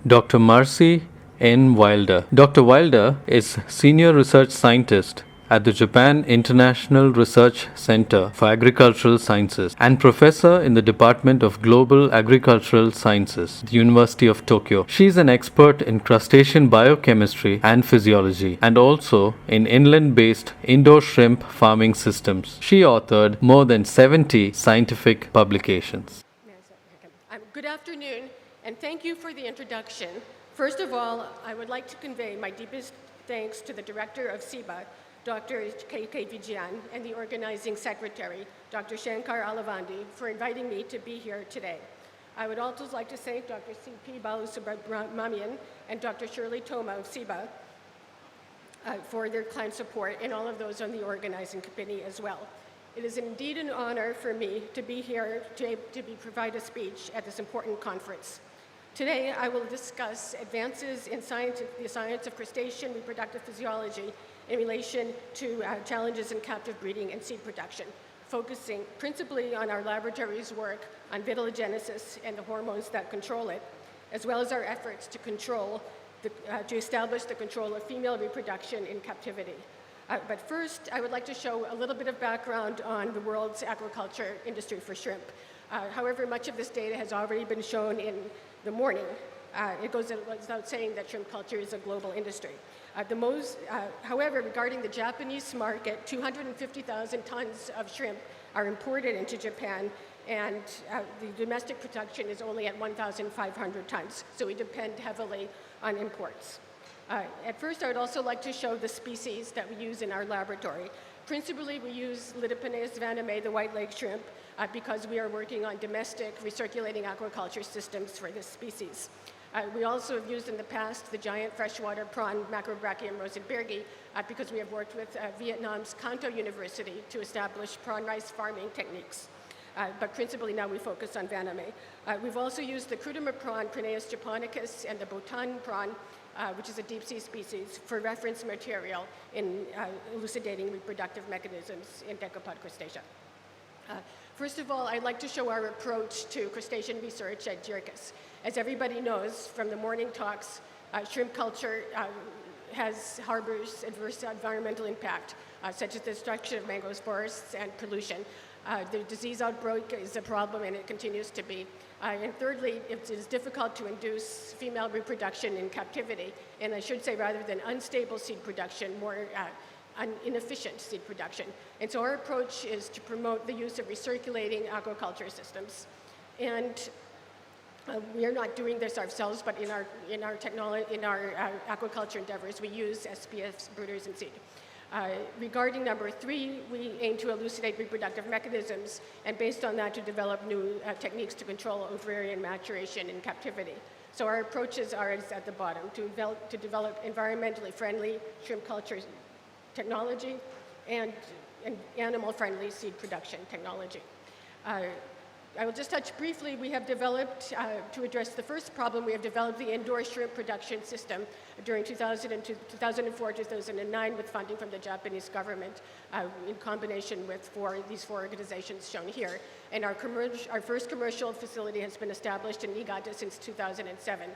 Dr. Marcy N. Wilder. Dr. Wilder is Senior Research Scientist at the Japan International Research Center for Agricultural Sciences and Professor in the Department of Global Agricultural Sciences, the University of Tokyo. She is an expert in crustacean biochemistry and physiology and also in inland-based indoor shrimp farming systems. She authored more than 70 scientific publications. Good afternoon, and thank you for the introduction. First of all, I would like to convey my deepest thanks to the Director of CIBA, Dr. K.K. Vijayan, and the Organizing Secretary, Dr. Shankar Alavandi, for inviting me to be here today. I would also like to thank Dr. C.P. Balusubramanian and Dr. Shirley Toma of CIBA for their kind support, and all of those on the organizing committee as well. It is indeed an honor for me to be here to provide a speech at this important conference. Today, I will discuss advances in the science of crustacean reproductive physiology in relation to challenges in captive breeding and seed production, focusing principally on our laboratory's work on vitellogenesis and the hormones that control it, as well as our efforts to establish the control of female reproduction in captivity. But first, I would like to show a little bit of background on the world's aquaculture industry for shrimp. However, much of this data has already been shown in the morning. It goes without saying that shrimp culture is a global industry. However, regarding the Japanese market, 250,000 tons of shrimp are imported into Japan, and the domestic production is only at 1,500 tons, so we depend heavily on imports. At first, I would also like to show the species that we use in our laboratory. Principally, we use Lidopenes vaname, the white leg shrimp, because we are working on domestic recirculating aquaculture systems for this species. We also have used in the past the giant freshwater prawn, Macrobrachium rosenbergi, because we have worked with Vietnam's Kanto University to establish prawn rice farming techniques. But principally now we focus on vaname. We've also used the Crudima prawn, Praeneus japonicus, and the Botan prawn, which is a deep sea species, for reference material in elucidating reproductive mechanisms in decapod crustacea. First of all, I'd like to show our approach to crustacean research at JIRCAS. As everybody knows from the morning talks, shrimp culture harbors adverse environmental impact, such as the destruction of mangrove forests and pollution. The disease outbreak is a problem, and it continues to be. And thirdly, it is difficult to induce female reproduction in captivity, and I should say rather than unstable seed production, more inefficient seed production. And so our approach is to promote the use of recirculating aquaculture systems. And we are not doing this ourselves, but in our aquaculture endeavors, we use SPS brooders and seed. Regarding number 3, we aim to elucidate reproductive mechanisms, and based on that, to develop new techniques to control ovarian maturation in captivity. So our approaches are at the bottom, to develop environmentally friendly shrimp culture technology and animal-friendly seed production technology. I will just touch briefly. We have developed, to address the first problem, we have developed the indoor shrimp production system during 2004, 2009 with funding from the Japanese government in combination with these four organizations shown here. And our first commercial facility has been established in Niigata since 2007.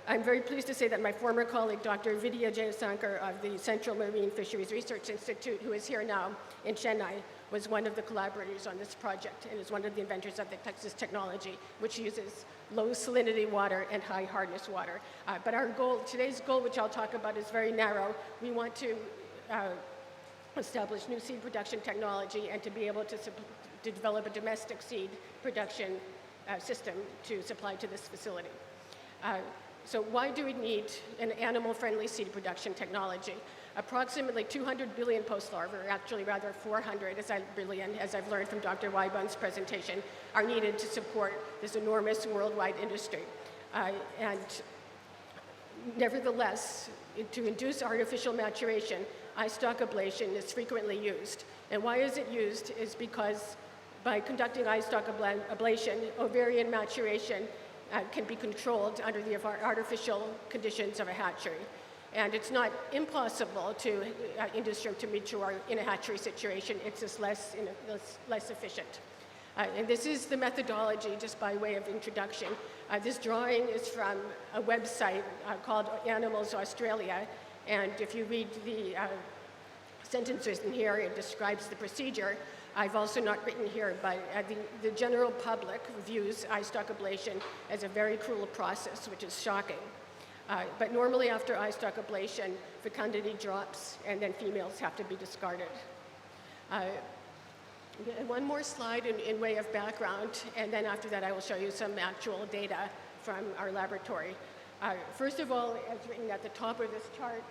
I'm very pleased to say that my former colleague, Dr. Vidya Jayasankar of the Central Marine Fisheries Research Institute, who is here now in Chennai, was one of the collaborators on this project and is one of the inventors of the Texas technology, which uses low salinity water and high hardness water. But our goal, today's goal, which I'll talk about, is very narrow. We want to establish new seed production technology and to be able to develop a domestic seed production system to supply to this facility. So why do we need an animal-friendly seed production technology? Approximately 200 billion post-larvae, or actually rather 400 billion, as I've learned from Dr. Weibund's presentation, are needed to support this enormous worldwide industry. And nevertheless, to induce artificial maturation, eye stalk ablation is frequently used. And why is it used is because by conducting eye stalk ablation, ovarian maturation can be controlled under the artificial conditions of a hatchery. And it's not impossible to induce shrimp to mature in a hatchery situation. It's just less efficient. And this is the methodology, just by way of introduction. This drawing is from a website called Animals Australia, and if you read the sentences in here, it describes the procedure. I've also not written here, but the general public views eye stalk ablation as a very cruel process, which is shocking. But normally after eye stalk ablation, fecundity drops, and then females have to be discarded. And one more slide in way of background, and then after that I will show you some actual data from our laboratory. First of all, as written at the top of this chart,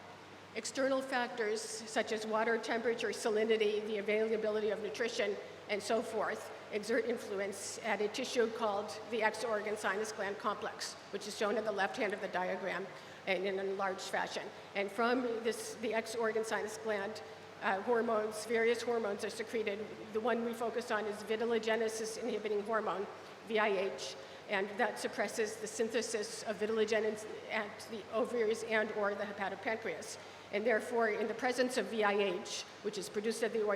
external factors such as water temperature, salinity, the availability of nutrition, and so forth exert influence at a tissue called the X organ sinus gland complex, which is shown at the left hand of the diagram and in a enlarged fashion. And from the X organ sinus gland, hormones, various hormones are secreted. The one we focus on is vitellogenesis inhibiting hormone, VIH, and that suppresses the synthesis of vitellogenin at the ovaries and or the hepatopancreas. And therefore, in the presence of VIH, which is produced at the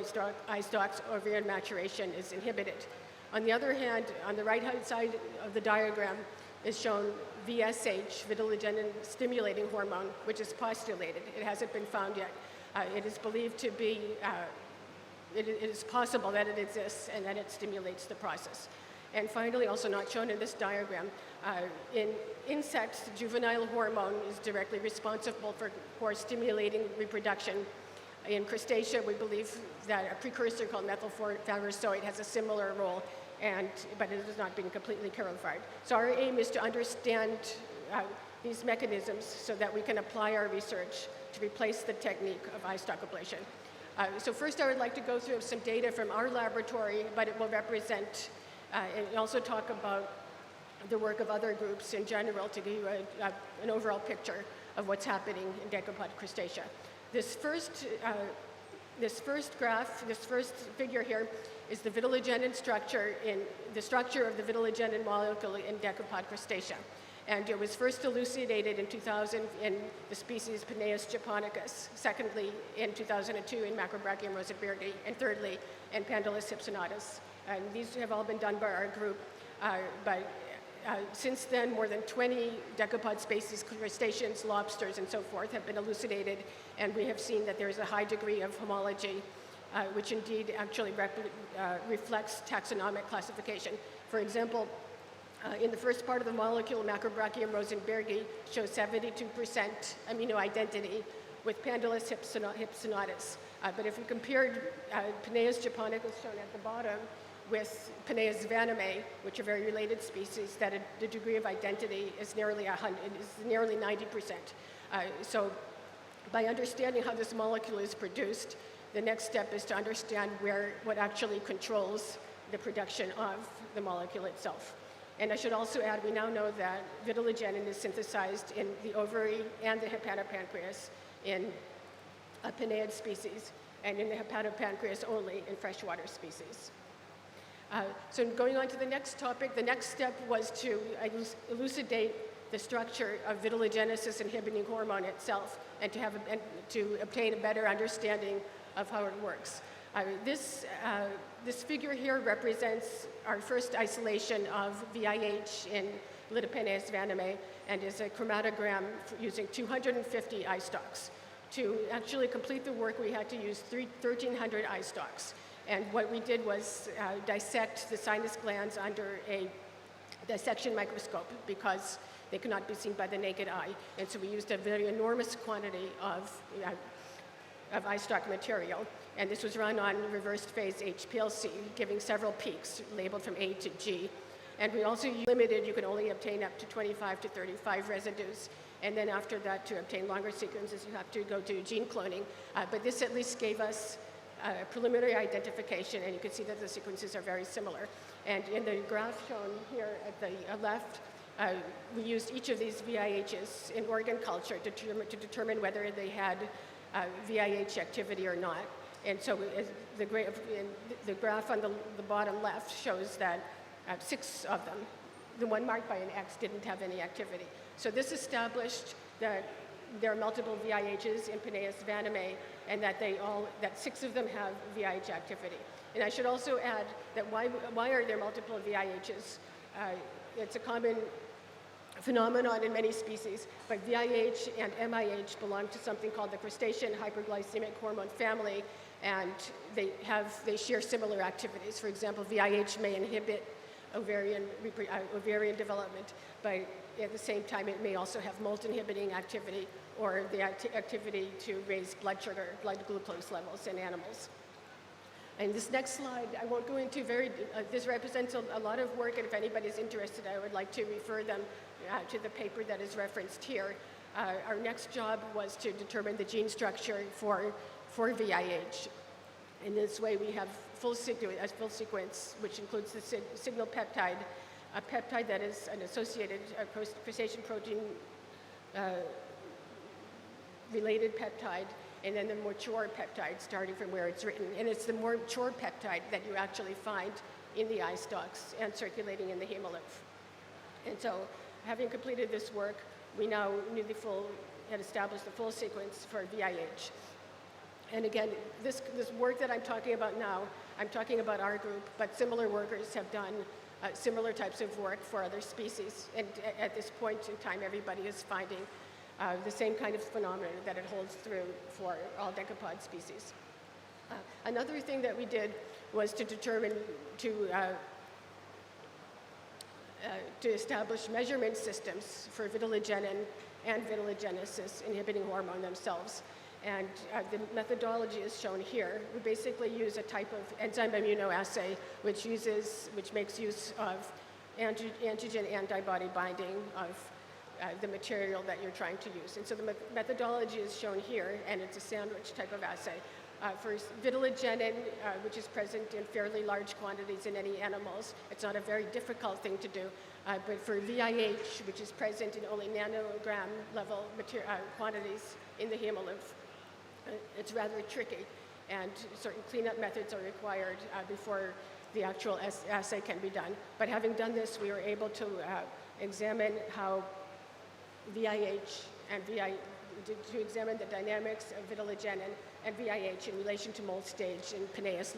eye stalks, ovarian maturation is inhibited. On the other hand, on the right-hand side of the diagram is shown VSH, vitellogenin stimulating hormone, which is postulated. It hasn't been found yet. It is believed to be, it is possible that it exists and that it stimulates the process. And finally, also not shown in this diagram, in insects, juvenile hormone is directly responsible for stimulating reproduction. In Crustacea, we believe that a precursor called methylpharosoate has a similar role, but it has not been completely clarified. So our aim is to understand these mechanisms so that we can apply our research to replace the technique of eye stalk ablation. So first I would like to go through some data from our laboratory, but it will represent and also talk about the work of other groups in general to give you an overall picture of what's happening in decapod crustacea. This first figure here is the vitellogenin structure the structure of the vitellogenin molecule in decapod crustacea. And it was first elucidated in 2000 in the species Penaeus japonicus, secondly in 2002 in Macrobrachium rosenbergi, and thirdly in Pandulus hypsonatus. And these have all been done by our group, but since then more than 20 decapod species, crustaceans, lobsters, and so forth have been elucidated, and we have seen that there is a high degree of homology, which indeed actually reflects taxonomic classification. For example, in the first part of the molecule, Macrobrachium rosenbergi shows 72% amino identity with Pandulus hypsonatus. But if we compared Penaeus japonicus, shown at the bottom, with Penaeus vanameae, which are very related species, that the degree of identity is nearly 90%. So by understanding how this molecule is produced, the next step is to understand what actually controls the production of the molecule itself. And I should also add, we now know that vitellogenin is synthesized in the ovary and the hepatopancreas in a Penaeid species, and in the hepatopancreas only in freshwater species. So going on to the next topic, the next step was to elucidate the structure of vitellogenesis inhibiting hormone itself, and to obtain a better understanding of how it works. This figure here represents our first isolation of VIH in Lidopenaeus vanameae, and is a chromatogram using 250 eye stalks. To actually complete the work, we had to use 1,300 eye stalks. And what we did was dissect the sinus glands under a dissection microscope because they could not be seen by the naked eye. And so we used a very enormous quantity of eye stalk material. And this was run on reversed phase HPLC, giving several peaks labeled from A to G. And we also limited, you can only obtain up to 25 to 35 residues. And then after that, to obtain longer sequences, you have to go to gene cloning. But this at least gave us preliminary identification, and you can see that the sequences are very similar. And in the graph shown here at the left, we used each of these VIHs in organ culture to determine whether they had VIH activity or not. And so the graph on the bottom left shows that 6 of them, the one marked by an X, didn't have any activity. So this established that there are multiple VIHs in Penaeus vanameae, and that 6 of them have VIH activity. And I should also add that why are there multiple VIHs? It's a common phenomenon in many species, but VIH and MIH belong to something called the Crustacean hyperglycemic hormone family, and they share similar activities. For example, VIH may inhibit ovarian development, but at the same time it may also have molt inhibiting activity or the activity to raise blood sugar, blood glucose levels in animals. And this next slide, I won't go into this represents a lot of work, and if anybody's interested, I would like to refer them to the paper that is referenced here. Our next job was to determine the gene structure for VIH. In this way, we have full sequence, which includes the signal peptide, a peptide that is an associated crustacean protein related peptide, and then the mature peptide starting from where it's written. And it's the more mature peptide that you actually find in the eye stalks and circulating in the hemolymph. And so, having completed this work, we now had established the full sequence for VIH. And again, this work that I'm talking about now, I'm talking about our group, but similar workers have done similar types of work for other species. And at this point in time, everybody is finding the same kind of phenomenon that it holds through for all decapod species. Another thing that we did was to determine to establish measurement systems for vitellogenin and vitellogenesis inhibiting hormone themselves. And the methodology is shown here. We basically use a type of enzyme immunoassay which makes use of antigen antibody binding of the material that you're trying to use. And so the methodology is shown here, and it's a sandwich type of assay. For vitellogenin, which is present in fairly large quantities in any animals, it's not a very difficult thing to do. But for VIH, which is present in only nanogram level quantities in the hemolymph, it's rather tricky, and certain cleanup methods are required before the actual assay can be done. But having done this, we were able to examine how VIH and to examine the dynamics of vitellogenin and VIH in relation to mold stage in Penaeus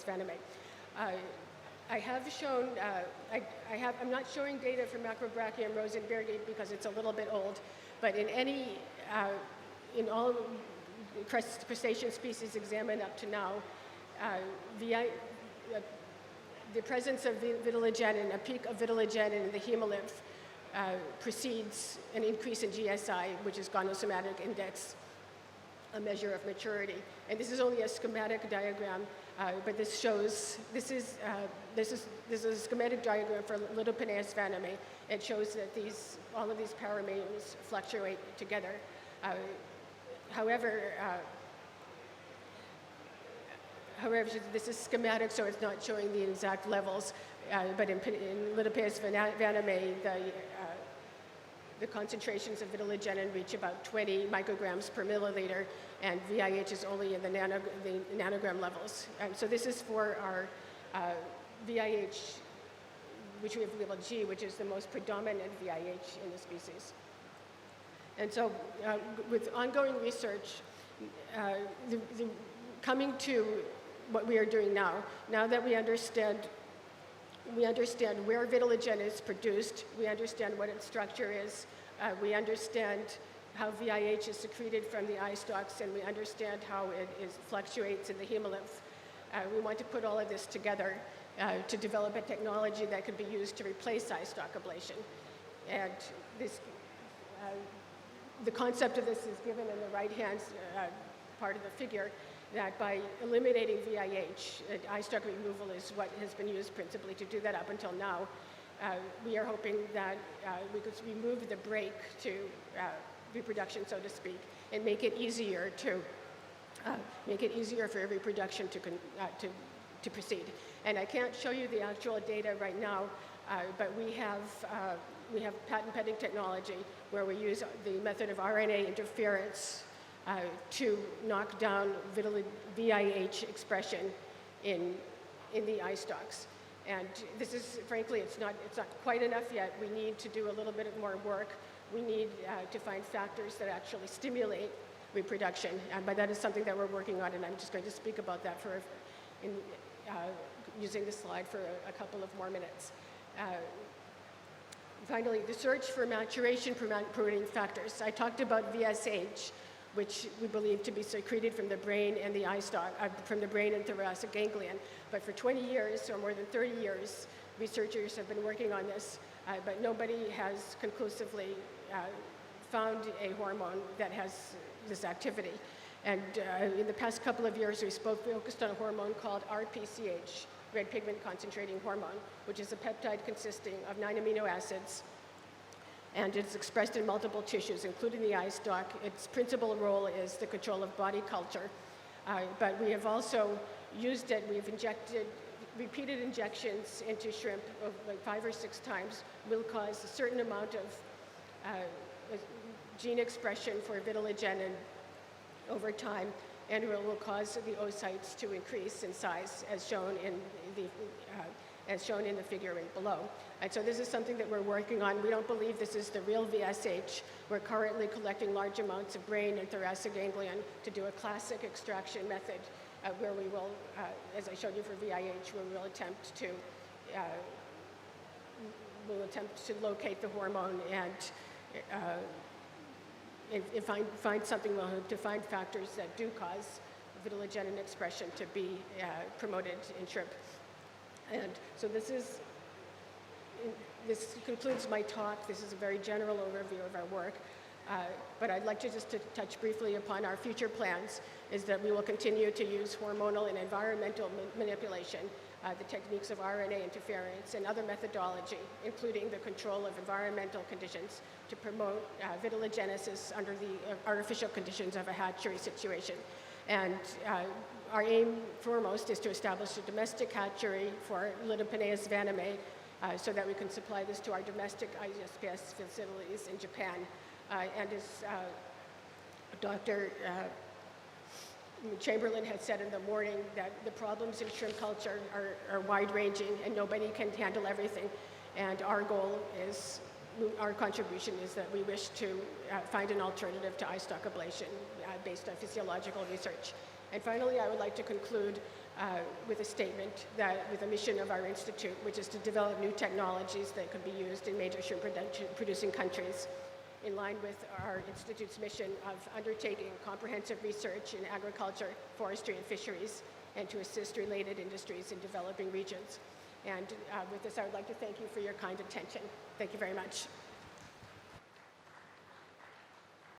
vanae. I have shown, I'm not showing data from Macrobrachium rosenbergi because it's a little bit old, but in all crustacean species examined up to now, the presence of vitellogenin, a peak of vitellogenin in the hemolymph, precedes an increase in GSI, which is gonosomatic index, a measure of maturity. And this is only a schematic diagram, but this is a schematic diagram for little Penaeus vanae. It shows that all of these parameters fluctuate together. However, this is schematic, so it's not showing the exact levels. But in Lithopeus vanae, the concentrations of vitellogenin reach about 20 micrograms per milliliter, and VIH is only in the nanogram levels. So this is for our VIH, which we have labeled G, which is the most predominant VIH in the species. And so with ongoing research, coming to what we are doing now that we understand where vitellogenin is produced, we understand what its structure is, we understand how VIH is secreted from the eye stalks, and we understand how it fluctuates in the hemolymph. We want to put all of this together to develop a technology that could be used to replace eye stalk ablation. And the concept of this is given in the right-hand part of the figure, that by eliminating VIH, eye stalk removal is what has been used principally to do that up until now. We are hoping that we could remove the brake to reproduction, so to speak, and make it easier for reproduction to proceed. And I can't show you the actual data right now, but we have patent pending technology where we use the method of RNA interference to knock down VIH expression in the eye stalks. And this is, frankly, it's not quite enough yet. We need to do a little bit more work. We need to find factors that actually stimulate reproduction. But that is something that we're working on, and I'm just going to speak about that for in using this slide for a couple of more minutes. Finally, the search for maturation pruning factors. I talked about VSH, which we believe to be secreted from the brain and the eye stalk, from the brain and thoracic ganglion. But for 20 years, or more than 30 years, researchers have been working on this, but nobody has conclusively found a hormone that has this activity. And in the past couple of years, we focused on a hormone called RPCH, red pigment concentrating hormone, which is a peptide consisting of 9 amino acids, and it's expressed in multiple tissues, including the eye stalk. Its principal role is the control of body culture, but we have also used it. We've injected repeated injections into shrimp of like 5 or 6 times will cause a certain amount of gene expression for vitellogenin over time, and it will cause the oocytes to increase in size, as shown in the figure below. And so this is something that we're working on. We don't believe this is the real VSH. We're currently collecting large amounts of brain and thoracic ganglion to do a classic extraction method where we will, as I showed you for VIH, where we'll attempt to locate the hormone and find something, we'll hope to find factors that do cause vitellogenin expression to be promoted in shrimp. And so this concludes my talk. This is a very general overview of our work. But I'd like to just to touch briefly upon our future plans, is that we will continue to use hormonal and environmental manipulation, the techniques of RNA interference and other methodology, including the control of environmental conditions to promote vitellogenesis under the artificial conditions of a hatchery situation. And our aim foremost is to establish a domestic hatchery for Lidoponeus vannamei so that we can supply this to our domestic ISPS facilities in Japan. And as Dr. Chamberlain had said in the morning, that the problems in shrimp culture are wide-ranging and nobody can handle everything. And our goal is, our contribution is that we wish to find an alternative to eye stalk ablation based on physiological research. And finally, I would like to conclude with a statement that with a mission of our institute, which is to develop new technologies that could be used in major shrimp producing countries, in line with our institute's mission of undertaking comprehensive research in agriculture, forestry, and fisheries, and to assist related industries in developing regions. And with this, I would like to thank you for your kind attention. Thank you very much.